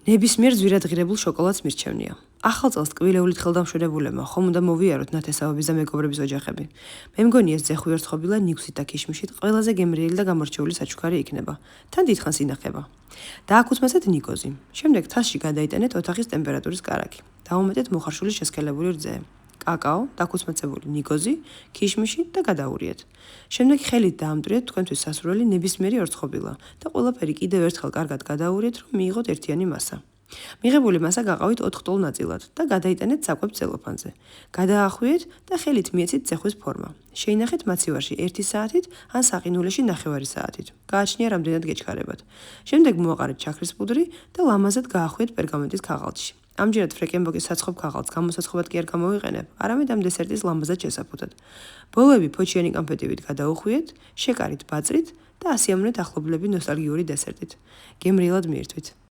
ნებისმიერ ძვირადღირებულ შოკოლადს მირჩევნია. ახალ წელს ტკბილეულით ხელდამშვენებულებმა ხომ უნდა მოვიაროთ ნათესაობის და მეგობრების ოჯახები. მე მგონი ეს ძეხვი ვერცხობილა ნიგვზით და ქიშმიშით ყველაზე გემრიელი და გამორჩეული საჩუქარი იქნება. თან დიდხანს ინახება. დააკუცმასეთ ნიკოზი. შემდეგ თასში გადაიტანეთ ოთახის ტემპერატურის კარაქი. დაუმეტეთ მოხარშული შესქელებული რძე. კაკაო, დაქუცმაცებული ნიკოზი, ქიშმიში და გადაურიეთ. შემდეგ ხელით დაამტვრიეთ თქვენთვის სასურველი ნებისმიერი ორცხობილა და ყველაფერი კიდევ ერთხელ კარგად გადაურიეთ, რომ მიიღოთ ერთიანი მასა. მიღებული მასა გაყავით 4 ტოლ ნაწილად და გადაიტანეთ საკვებ ცელოფანზე. გადაახვიეთ და ხელით მიეცით ძეხვის ფორმა. შეინახეთ მაცივარში 1 საათით ან საყინულეში 9 საათით. გააჩნია რამდენად გეჩქარებათ. შემდეგ მოაყარეთ ჩაქრის პუდრი და ლამაზად გაახვიეთ პერგამენტის ქაღალდში. ამჯერად ფრეკენბოკის საცხობ ქაღალდს გამოსაცხობად კი არ გამოვიყენებ, არამედ ამ დესერტის ლამაზად შესაფუთად. ბოლოები ფოჩიანი კანფეტივით გადაუხვიეთ, შეკარით ბაწრით და ასიამოვნეთ ახლობლები ნოსტალგიური დესერტით. გემრიელად მიირთვით.